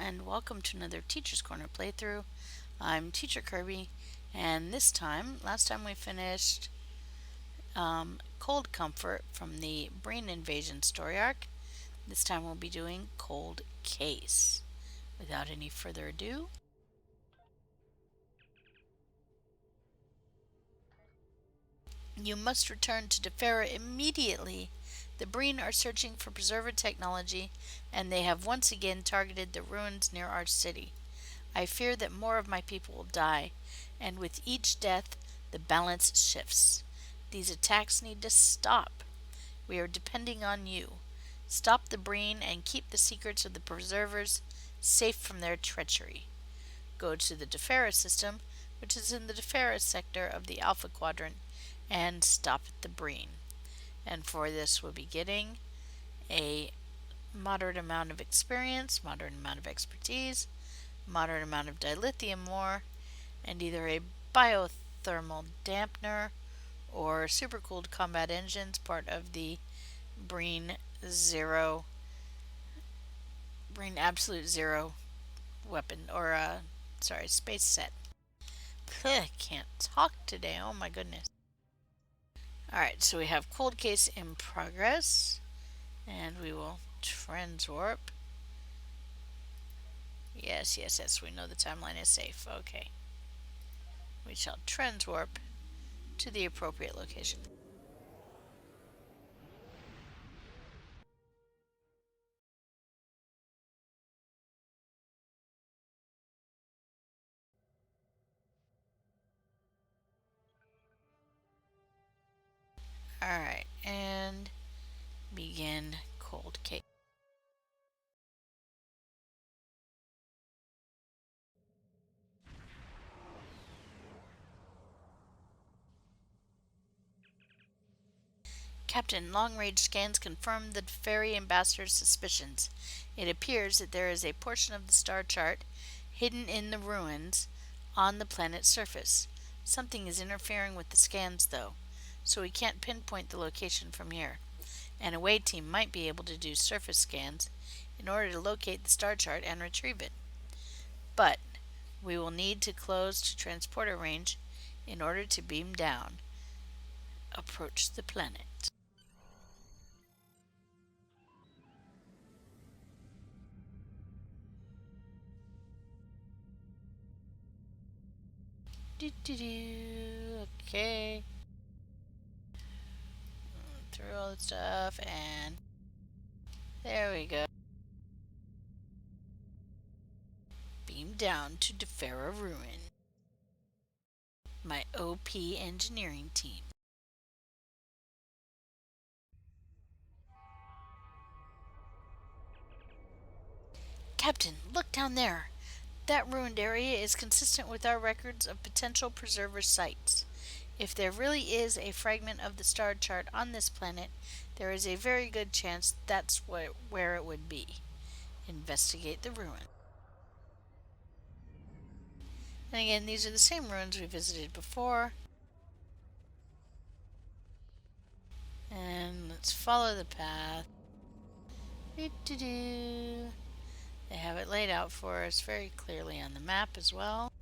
and welcome to another Teacher's Corner playthrough. I'm Teacher Kirby, and last time we finished Cold Comfort from the Brain Invasion story arc. This time we'll be doing Cold Case. Without any further ado, you must return to Defera immediately. The Breen are searching for preserver technology, and they have once again targeted the ruins near our city. I fear that more of my people will die, and with each death, the balance shifts. These attacks need to stop. We are depending on you. Stop the Breen and keep the secrets of the preservers safe from their treachery. Go to the Defera system, which is in the Defera sector of the Alpha Quadrant, and stop the Breen. And for this, we'll be getting a moderate amount of experience, moderate amount of expertise, moderate amount of dilithium ore, and either a biothermal dampener or supercooled combat engines, part of the Breen Absolute Zero weapon, or space set. Can't talk today, oh my goodness. Alright, so we have Cold Case in progress, and we will transwarp. Yes, we know the timeline is safe. Okay. We shall transwarp to the appropriate location. Alright, and begin Cold Case. Captain, long-range scans confirm the ferry ambassador's suspicions. It appears that there is a portion of the star chart hidden in the ruins on the planet's surface. Something is interfering with the scans, though, so we can't pinpoint the location from here. An away team might be able to do surface scans in order to locate the star chart and retrieve it. But we will need to close to transporter range in order to beam down. Approach the planet. Okay. Through all the stuff, and there we go. Beam down to Defera Ruin. My OP engineering team. Captain, look down there. That ruined area is consistent with our records of potential preserver sites. If there really is a fragment of the star chart on this planet, there is a very good chance that's where it would be. Investigate the ruin. And again, these are the same ruins we visited before. And let's follow the path. They have it laid out for us very clearly on the map as well.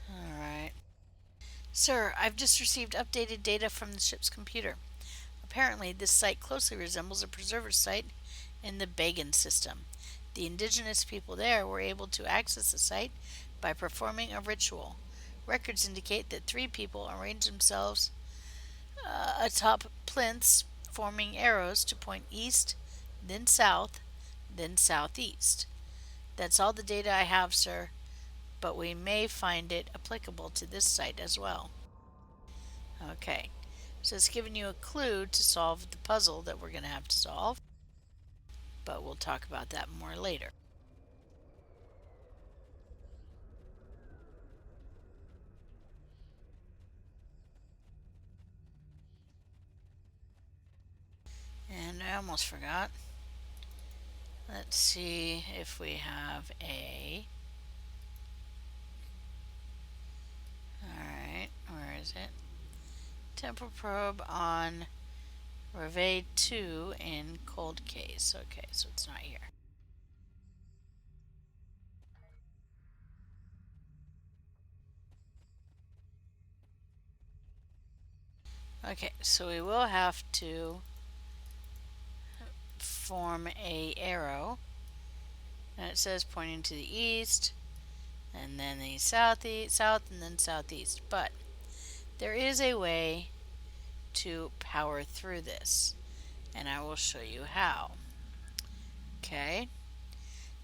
Alright. Sir, I've just received updated data from the ship's computer. Apparently, this site closely resembles a preserver site in the Bagan system. The indigenous people there were able to access the site by performing a ritual. Records indicate that 3 people arranged themselves atop plinths, forming arrows to point east, then south, then southeast. That's all the data I have, sir, but we may find it applicable to this site as well. Okay, so it's giving you a clue to solve the puzzle that we're going to have to solve, but we'll talk about that more later. And I almost forgot. Let's see if we have a... Alright, where is it? Temporal probe on Rade II in cold case. Okay, so it's not here. Okay, so we will have to form a arrow, and it says pointing to the east, and then the south, and then southeast. But there is a way to power through this, and I will show you how. Okay,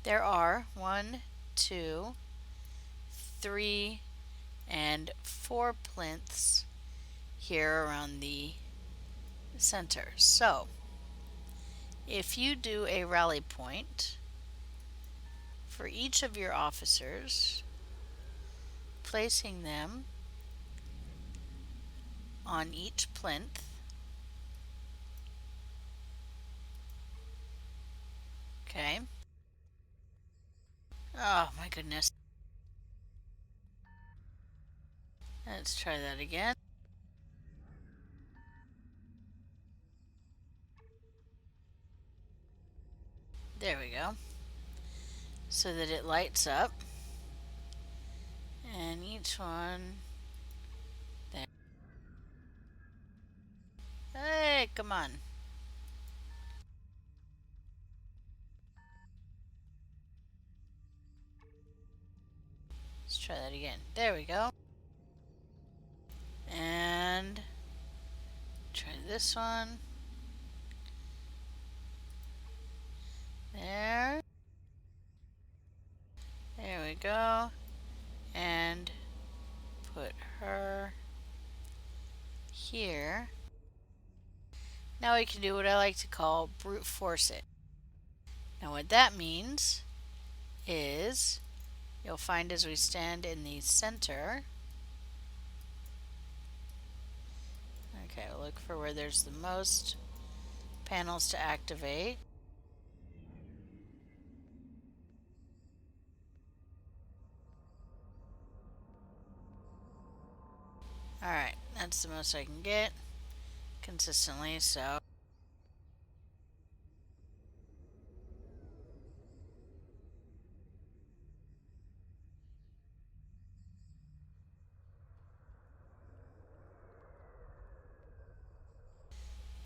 there are 1, 2, 3, and 4 plinths here around the center. So if you do a rally point for each of your officers, placing them on each plinth, okay. Oh my goodness. Let's try that again. There we go. So that it lights up. And each one there. Hey, come on. Let's try that again. There we go. And try this one. There. There we go. And put her here. Now we can do what I like to call brute force it. Now what that means is you'll find as we stand in the center. Okay, we'll look for where there's the most panels to activate. Alright, that's the most I can get consistently, so.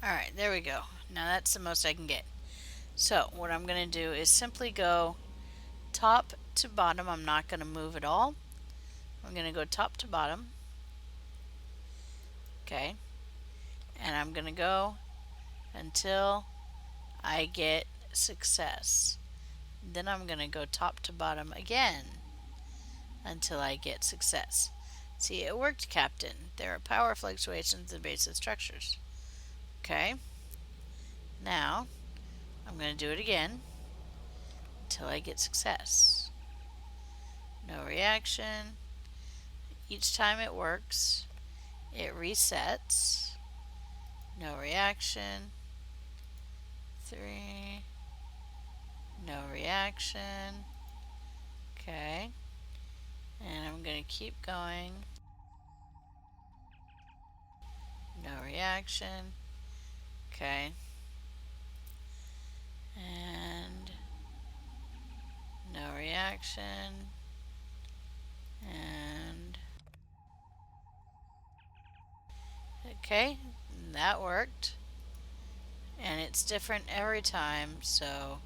Alright, there we go. Now that's the most I can get. So what I'm going to do is simply go top to bottom. I'm not going to move at all. I'm going to go top to bottom. Okay. And I'm going to go until I get success. Then I'm going to go top to bottom again until I get success. See, it worked, Captain. There are power fluctuations in basic structures. Okay. Now, I'm going to do it again until I get success. No reaction. Each time it works, it resets. No reaction. 3. No reaction. Okay. And I'm going to keep going. No reaction. Okay. And no reaction. And okay, that worked. And it's different every time, so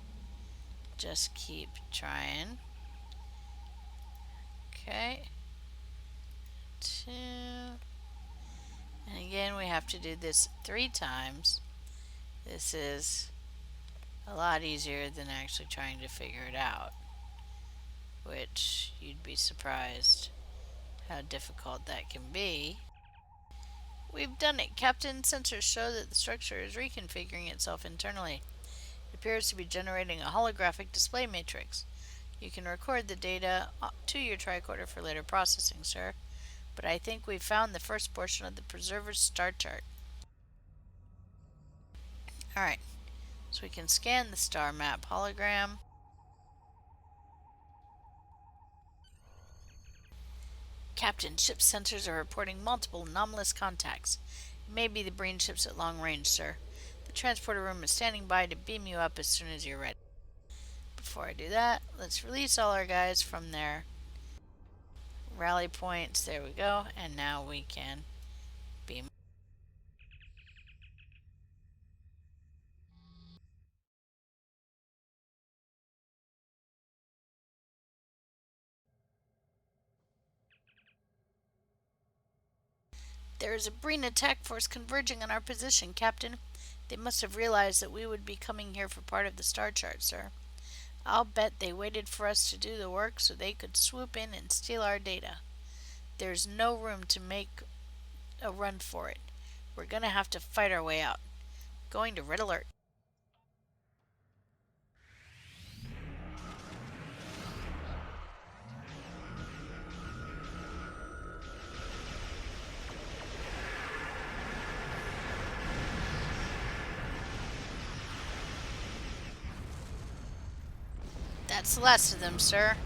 just keep trying. Okay. 2. And again, we have to do this 3 times. This is a lot easier than actually trying to figure it out, which you'd be surprised how difficult that can be. We've done it, Captain. Sensors show that the structure is reconfiguring itself internally. It appears to be generating a holographic display matrix. You can record the data to your tricorder for later processing, sir. But I think we've found the first portion of the preserver's star chart. Alright, so we can scan the star map hologram. Captain, ship sensors are reporting multiple anomalous contacts. It may be the Breen ships at long range, sir. The transporter room is standing by to beam you up as soon as you're ready. Before I do that, let's release all our guys from their rally points. There we go. And now we can beam. There is a Breen attack force converging on our position, Captain. They must have realized that we would be coming here for part of the star chart, sir. I'll bet they waited for us to do the work so they could swoop in and steal our data. There's no room to make a run for it. We're gonna have to fight our way out. Going to red alert. That's the last of them, sir.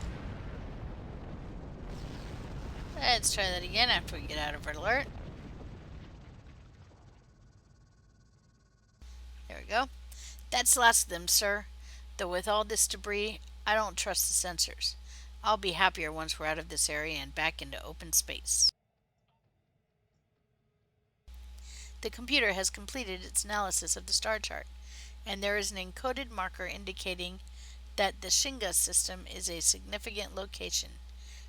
Let's try that again after we get out of red alert. There we go. That's the last of them, sir. Though with all this debris, I don't trust the sensors. I'll be happier once we're out of this area and back into open space. The computer has completed its analysis of the star chart, and there is an encoded marker indicating that the Shinga system is a significant location.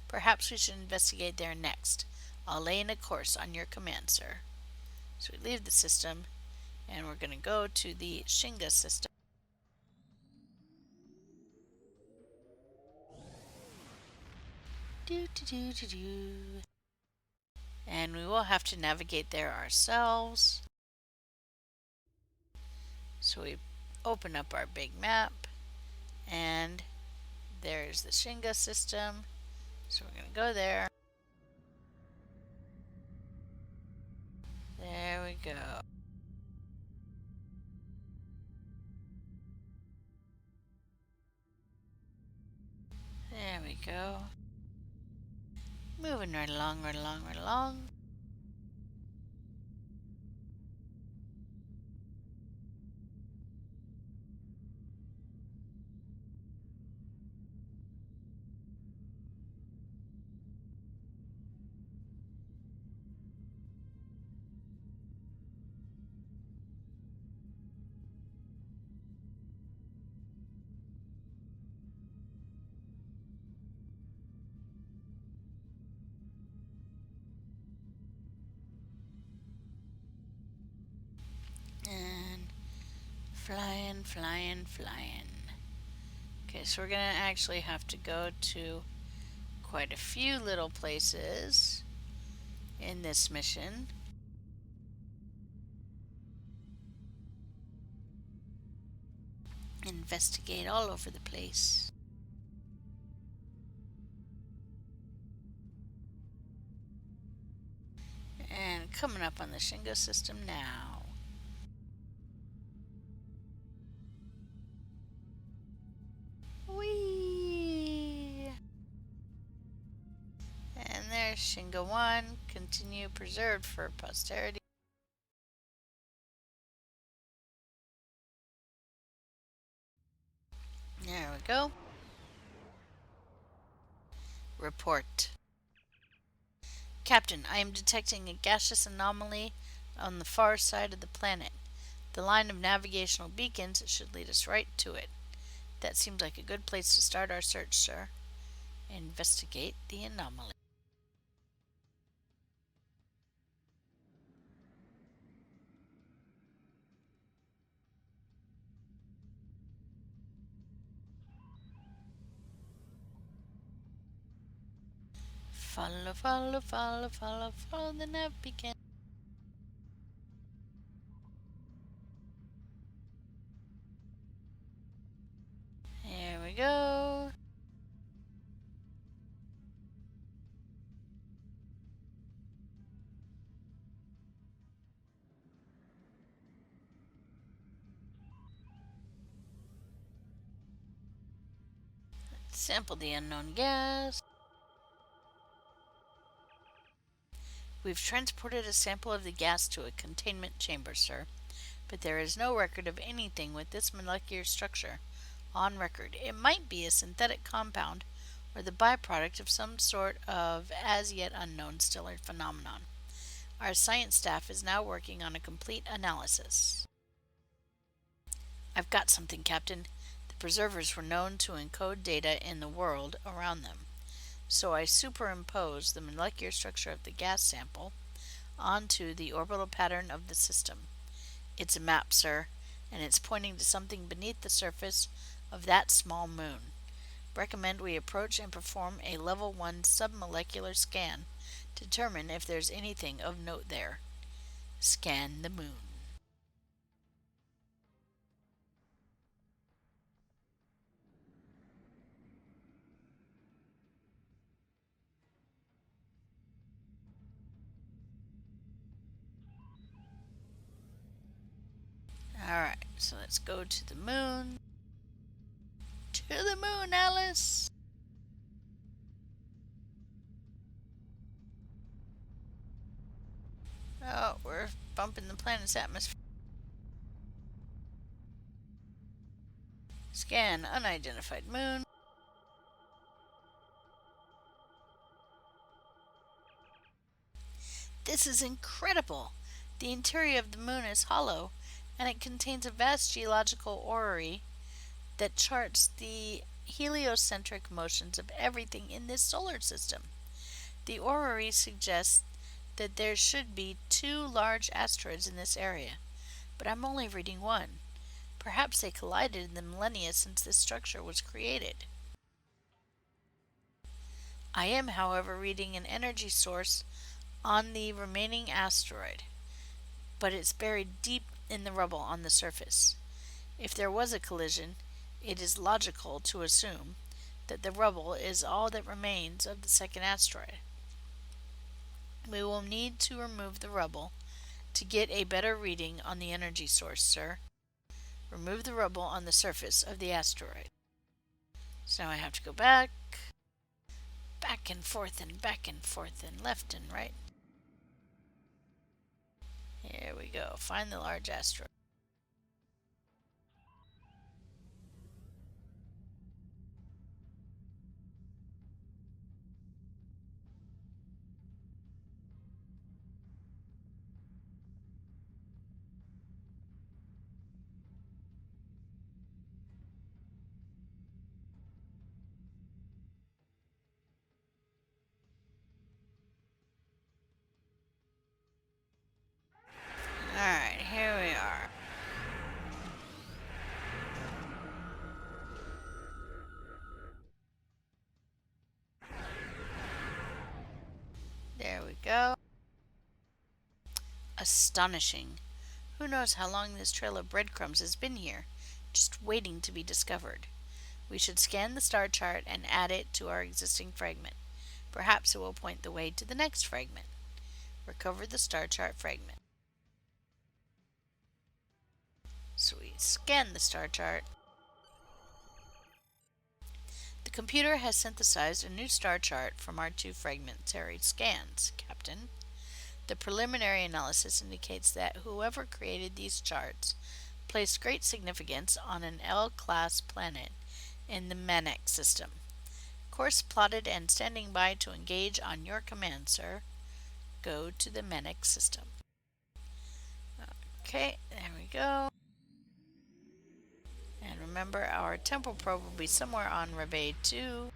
Perhaps we should investigate there next. I'll lay in a course on your command, sir. So we leave the system, and we're going to go to the Shinga system. And we will have to navigate there ourselves. So we open up our big map, and there's the Shinga system. So we're going to go there. There we go. There we go. Moving right along, right along, right along. And flying, flying, flying. Okay, so we're going to actually have to go to quite a few little places in this mission. Investigate all over the place. And coming up on the Shinga system now. Whee! And there's Shinga 1. Continue preserved for posterity. There we go. Report. Captain, I am detecting a gaseous anomaly on the far side of the planet. The line of navigational beacons should lead us right to it. That seems like a good place to start our search, sir. Investigate the anomaly. Follow, follow, follow, follow, follow the nav beacon. There we go. Sample the unknown gas. We've transported a sample of the gas to a containment chamber, sir. but there is no record of anything with this molecular structure on record. It might be a synthetic compound or the byproduct of some sort of as yet unknown stellar phenomenon. Our science staff is now working on a complete analysis. I've got something, Captain. The preservers were known to encode data in the world around them, so I superimposed the molecular structure of the gas sample onto the orbital pattern of the system. It's a map, sir, and it's pointing to something beneath the surface of that small moon. Recommend we approach and perform a level 1 submolecular scan to determine if there's anything of note there. Scan the moon. Alright, so let's go to the moon. To the moon, Alice! Oh, we're bumping the planet's atmosphere. Scan unidentified moon. This is incredible! The interior of the moon is hollow, and it contains a vast geological orrery that charts the heliocentric motions of everything in this solar system. The orrery suggests that there should be 2 large asteroids in this area, but I'm only reading one. Perhaps they collided in the millennia since this structure was created. I am, however, reading an energy source on the remaining asteroid, but it's buried deep in the rubble on the surface. If there was a collision, it is logical to assume that the rubble is all that remains of the second asteroid. We will need to remove the rubble to get a better reading on the energy source, sir. Remove the rubble on the surface of the asteroid. So now I have to go back and forth and back and forth and left and right. Here we go. Find the large asteroid. Alright, here we are. There we go. Astonishing. Who knows how long this trail of breadcrumbs has been here, just waiting to be discovered. We should scan the star chart and add it to our existing fragment. Perhaps it will point the way to the next fragment. Recover the star chart fragment. So we scan the star chart. The computer has synthesized a new star chart from our 2 fragmentary scans, Captain. The preliminary analysis indicates that whoever created these charts placed great significance on an L-class planet in the Manic system. Course plotted and standing by to engage on your command, sir. Go to the Manic system. Okay, there we go. And remember, our temporal probe will be somewhere on Rade II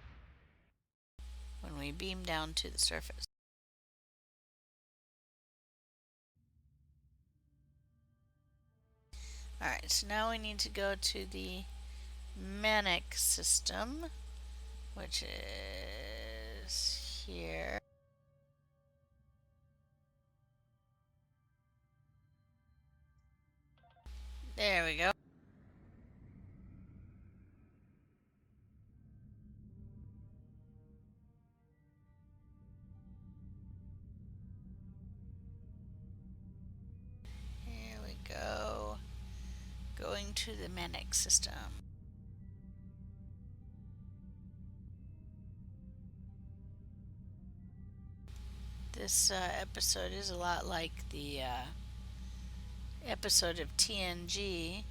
when we beam down to the surface. Alright, so now we need to go to the Manic system, which is here. There we go. Here we go. Going to the Manic system. This episode is a lot like the episode of TNG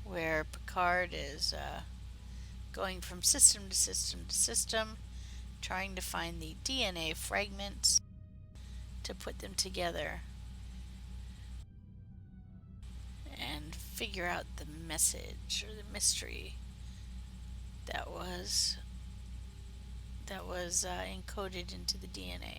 where Picard is going from system to system to system, trying to find the DNA fragments to put them together and figure out the message or the mystery that was encoded into the DNA.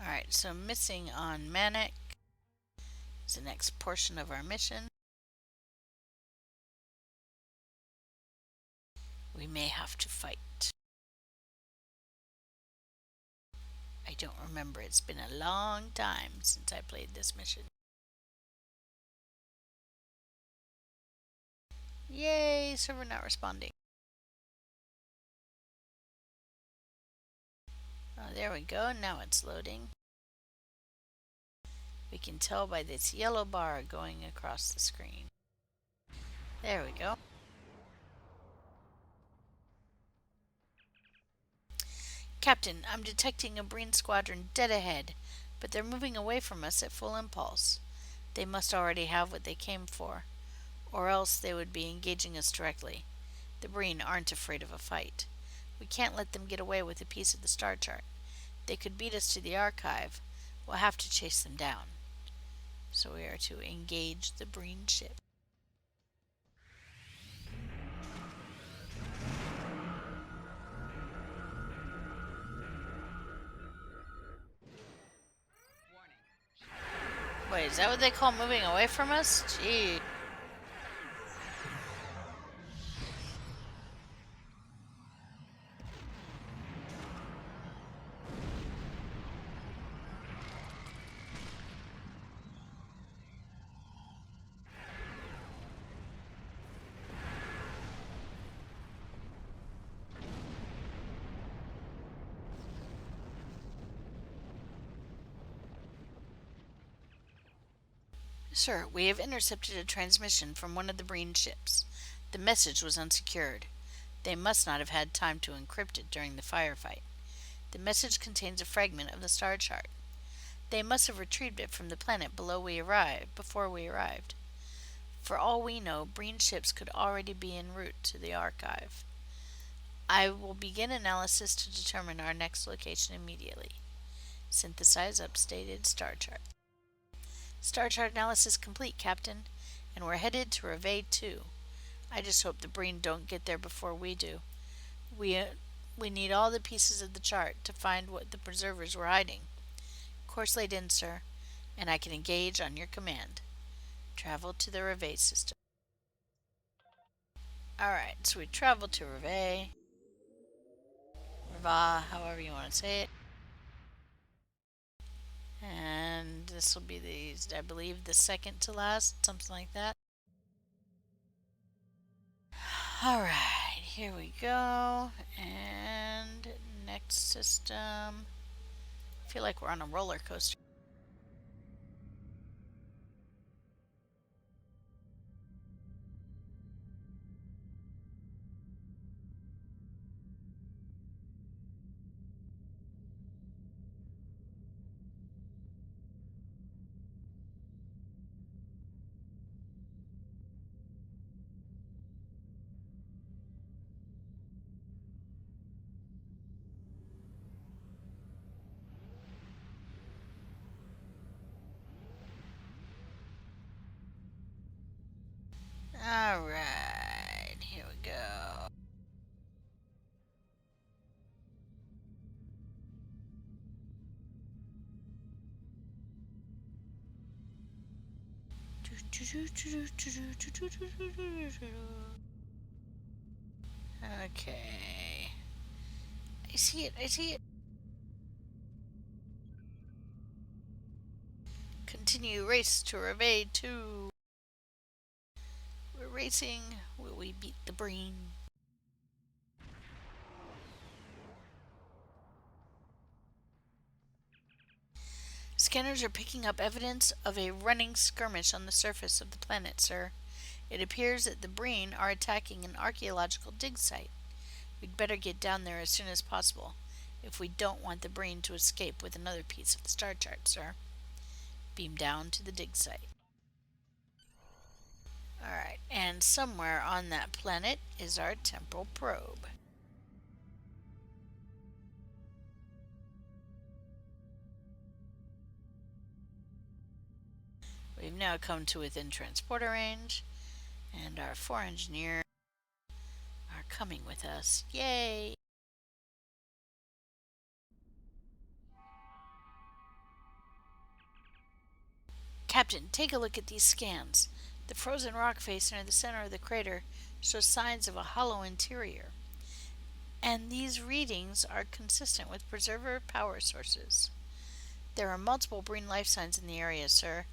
Alright, so missing on Manic is the next portion of our mission. We may have to fight. I don't remember. It's been a long time since I played this mission. Yay, server not responding. Oh, there we go. Now it's loading. We can tell by this yellow bar going across the screen. There we go. Captain, I'm detecting a Breen squadron dead ahead, but they're moving away from us at full impulse. They must already have what they came for, or else they would be engaging us directly. The Breen aren't afraid of a fight. We can't let them get away with a piece of the star chart. They could beat us to the archive. We'll have to chase them down. So we are to engage the Breen ship. Wait, is that what they call moving away from us? Gee. Sir, we have intercepted a transmission from one of the Breen ships. The message was unsecured. They must not have had time to encrypt it during the firefight. The message contains a fragment of the star chart. They must have retrieved it from the planet before we arrived. For all we know, Breen ships could already be en route to the archive. I will begin analysis to determine our next location immediately. Synthesize updated star chart. Star chart analysis complete, Captain, and we're headed to Rade II. I just hope the Breen don't get there before we do. We need all the pieces of the chart to find what the preservers were hiding. Course laid in, sir, and I can engage on your command. Travel to the Rade system. Alright, so we travel to Rade. Rava, however you want to say it. And this will be I believe, the second to last, something like that. Alright, here we go. And next system. I feel like we're on a roller coaster. Alright, here we go. Okay. I see it, I see it. Continue race to Rade II. We're racing. Will we beat the Breen? Scanners are picking up evidence of a running skirmish on the surface of the planet, sir. It appears that the Breen are attacking an archaeological dig site. We'd better get down there as soon as possible, if we don't want the Breen to escape with another piece of the star chart, sir. Beam down to the dig site. Alright, and somewhere on that planet is our temporal probe. We've now come to within transporter range, and our 4 engineers are coming with us. Yay! Captain, take a look at these scans. The frozen rock face near the center of the crater shows signs of a hollow interior. And these readings are consistent with preserver power sources. There are multiple Breen life signs in the area, sir,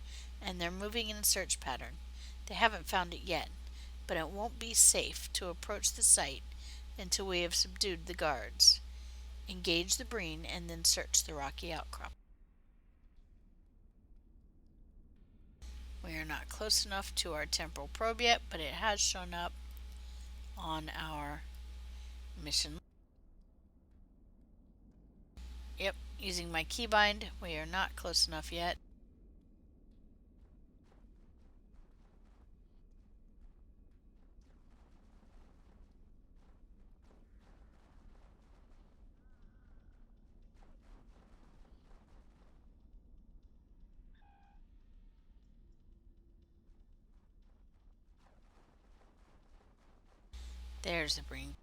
and they're moving in a search pattern. They haven't found it yet, but it won't be safe to approach the site until we have subdued the guards. Engage the Breen and then search the rocky outcrop. We are not close enough to our temporal probe yet, but it has shown up on our mission. Yep, using my keybind, we are not close enough yet. There's the Breen.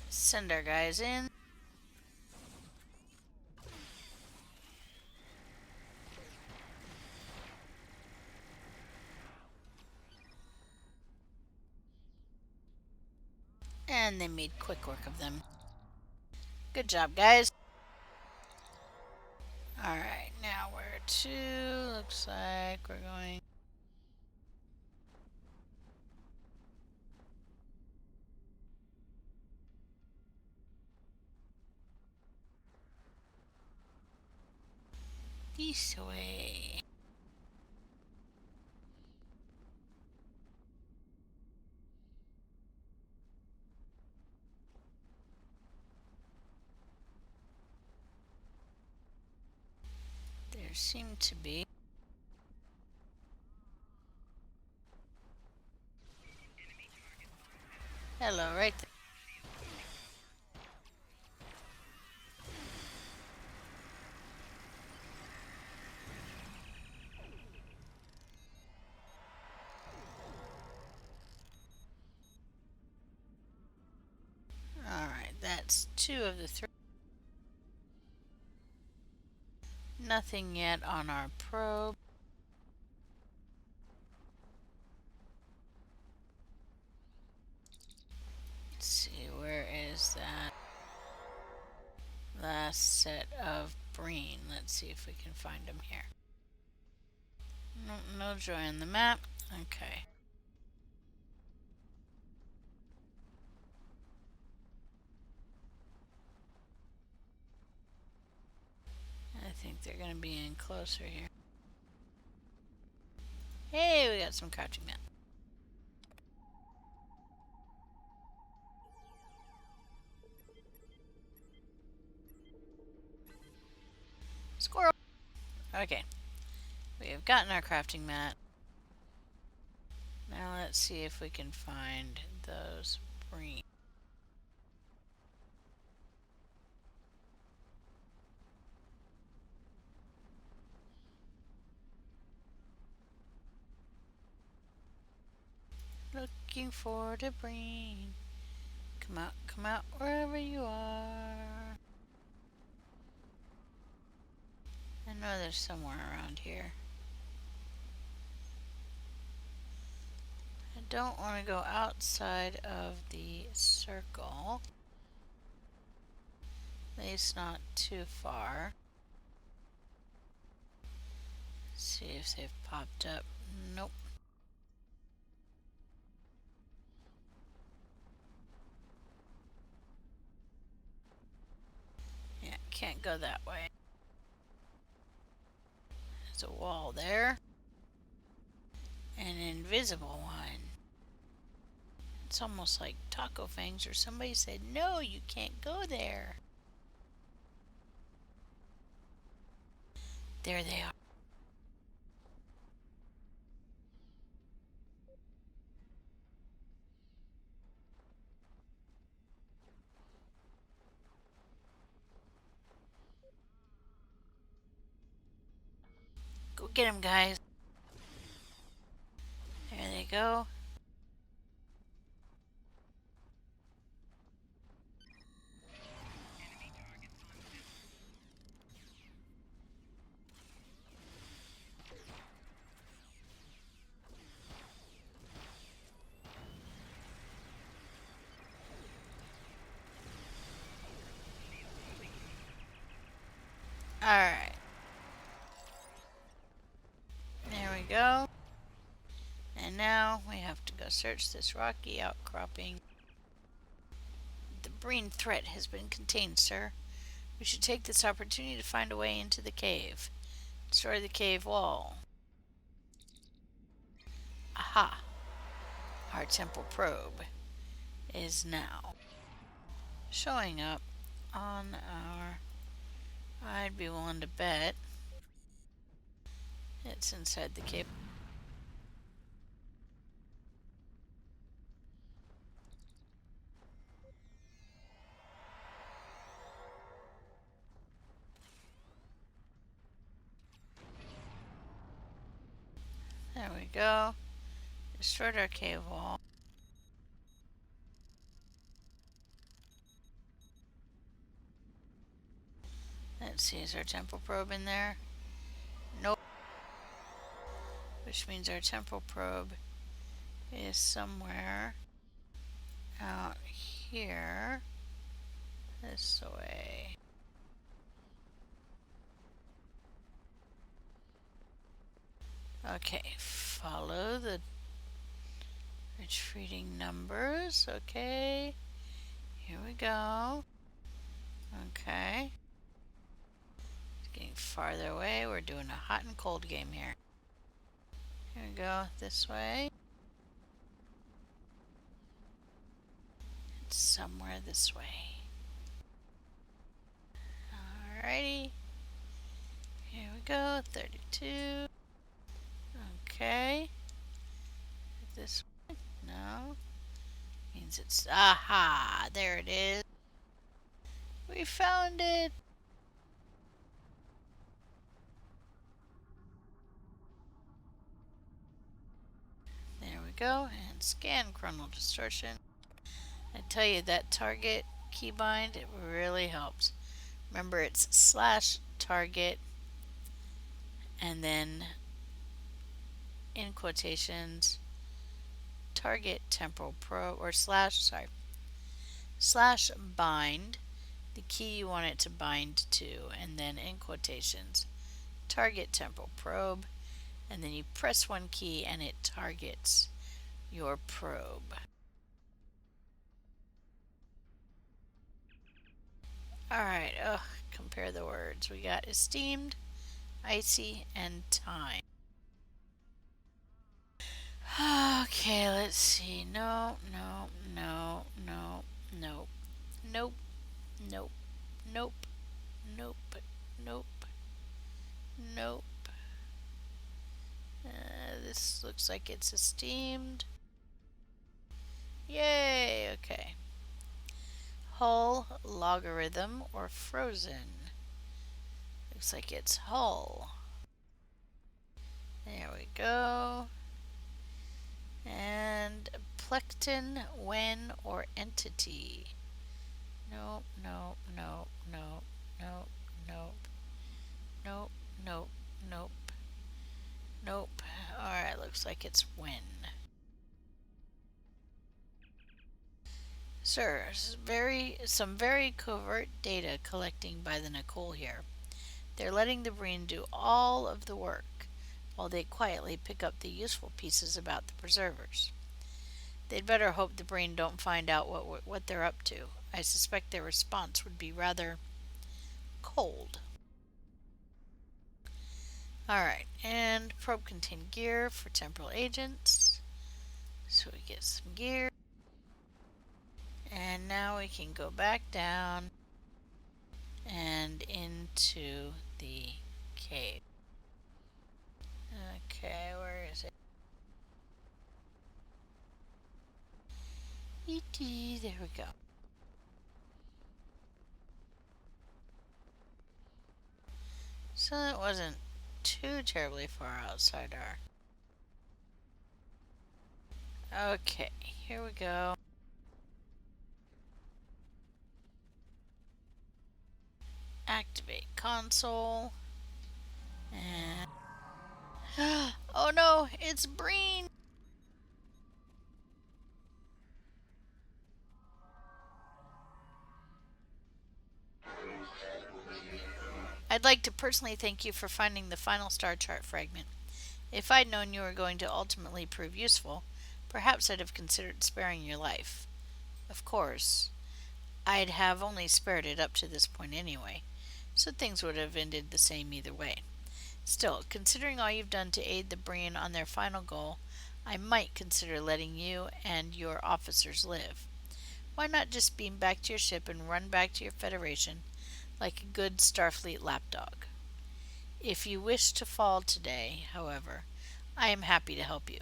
Send our guys in. And they made quick work of them. Good job, guys. Alright, now where to? Looks like we're going... this way. There seem to be... Hello, right there. Alright, that's 2 of the 3. Nothing yet on our probe. Let's see, where is that last set of Breen? Let's see if we can find them here. No, no joy on the map. Okay. I think they're going to be in closer here. Hey, we got some crouching men. Squirrel! Okay. We have gotten our crafting mat. Now let's see if we can find those Breen. Looking for the Breen. Come out wherever you are. I know there's somewhere around here. I don't want to go outside of the circle. At least not too far. See if they've popped up. Nope. Yeah, can't go that way. There's a wall there. An invisible one. It's almost like taco fangs or somebody said, no, you can't go there. There they are. Go get them, guys. There they go. Alright. There we go. And now we have to go search this rocky outcropping. The Breen threat has been contained, sir. We should take this opportunity to find a way into the cave. Destroy the cave wall. Aha! Our temple probe is now showing up on our... I'd be willing to bet it's inside the cave. There we go. Destroyed our cave wall. Let's see, is our temple probe in there? Nope. Which means our temporal probe is somewhere out here. This way. Okay, follow the retreating numbers. Okay, here we go. Okay. It's getting farther away. We're doing a hot and cold game here. Here we go, this way. It's somewhere this way. Alrighty. Here we go, 32. Okay. This way? No. Means it's... Aha! There it is. We found it! There we go. And scan chronal distortion. I tell you, that target keybind, it really helps. Remember, it's slash target and then in quotations target temporal probe, or slash bind the key you want it to bind to, and then in quotations target temporal probe, and then you press one key and it targets your probe. Alright, compare the words. We got esteemed, icy, and time. Okay, let's see. No, no, no, no, no, nope, nope, nope, nope, nope, nope. This looks like it's esteemed. Yay, okay. Hull, logarithm, or frozen. Looks like it's hull. There we go. And plecton, when, or entity. Nope, nope, nope, nope, nope, nope, nope, nope, nope, nope. Alright, looks like it's when. Sir, some very covert data collecting by the Nicole here. They're letting the Breen do all of the work. while they quietly pick up the useful pieces about the preservers. They'd better hope the Breen don't find out what they're up to. I suspect their response would be rather cold. Alright, and probe contained gear for temporal agents. So we get some gear. And now we can go back down and into the cave. Okay, where is it? E.T., there we go. So it wasn't too terribly far outside our... Okay, here we go. Activate console. And... oh no, it's Breen! I'd like to personally thank you for finding the final star chart fragment. If I'd known you were going to ultimately prove useful, perhaps I'd have considered sparing your life. Of course, I'd have only spared it up to this point anyway, so things would have ended the same either way. Still, considering all you've done to aid the Breen on their final goal, I might consider letting you and your officers live. Why not just beam back to your ship and run back to your Federation like a good Starfleet lapdog? If you wish to fall today, however, I am happy to help you.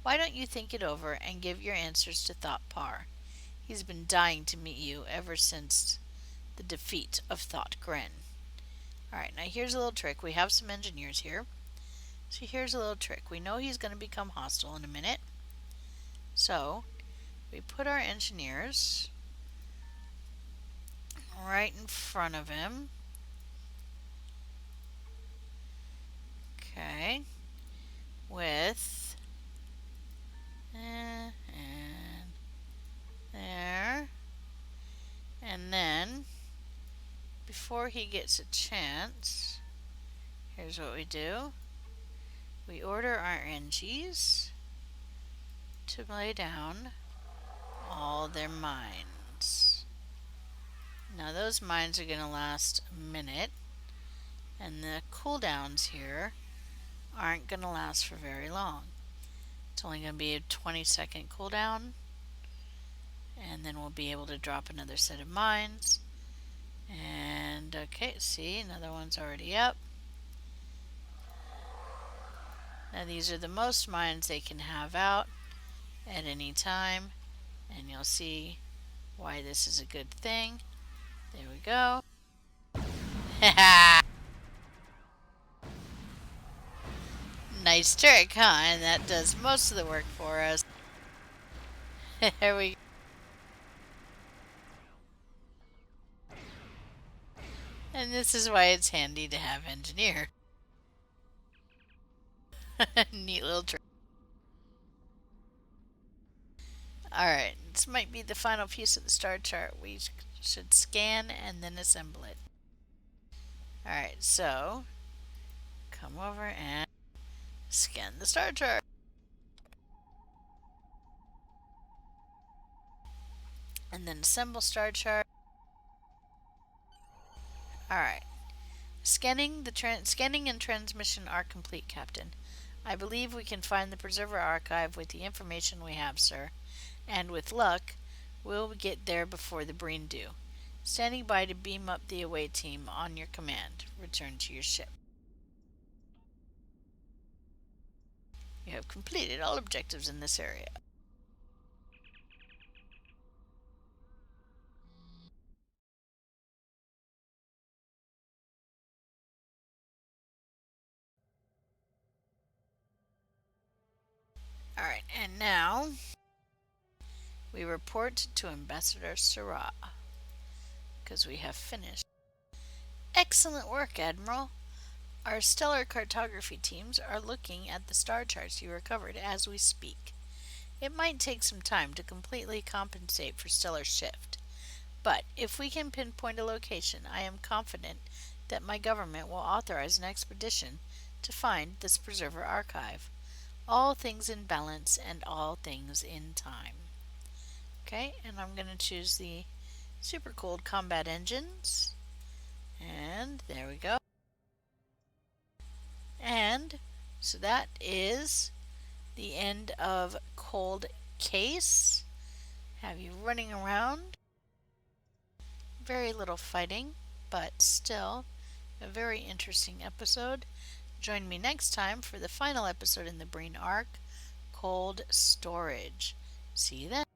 Why don't you think it over and give your answers to Thought Par? He's been dying to meet you ever since the defeat of Thought Gren. Alright, now here's a little trick. We have some engineers here. So here's a little trick. We know he's going to become hostile in a minute. So, we put our engineers right in front of him. Okay. With... and there. And then, before he gets a chance, here's what we do. We order our NGs to lay down all their mines. Now those mines are going to last a minute, and the cooldowns here aren't going to last for very long. It's only going to be a 20-second cooldown, and then we'll be able to drop another set of mines. And okay, see, another one's already up. Now these are the most mines they can have out at any time, and you'll see why this is a good thing. There we go. Nice trick, huh? And that does most of the work for us. There we go. And this is why it's handy to have engineer. Neat little trick. Alright, this might be the final piece of the star chart. We should scan and then assemble it. Alright, so come over and scan the star chart. And then assemble star chart. Alright. Scanning and transmission are complete, Captain. I believe we can find the Preserver Archive with the information we have, sir. And with luck, we'll get there before the Breen do. Standing by to beam up the away team on your command. Return to your ship. You have completed all objectives in this area. Alright, and now we report to Ambassador Sarah, because we have finished. Excellent work, Admiral. Our stellar cartography teams are looking at the star charts you recovered as we speak. It might take some time to completely compensate for stellar shift, but if we can pinpoint a location, I am confident that my government will authorize an expedition to find this preserver archive. All things in balance and all things in time. Okay, and I'm going to choose the super cooled combat engines. And there we go. And so that is the end of Cold Case. Have you running around. Very little fighting, but still a very interesting episode. Join me next time for the final episode in the Breen arc, Cold Storage. See you then.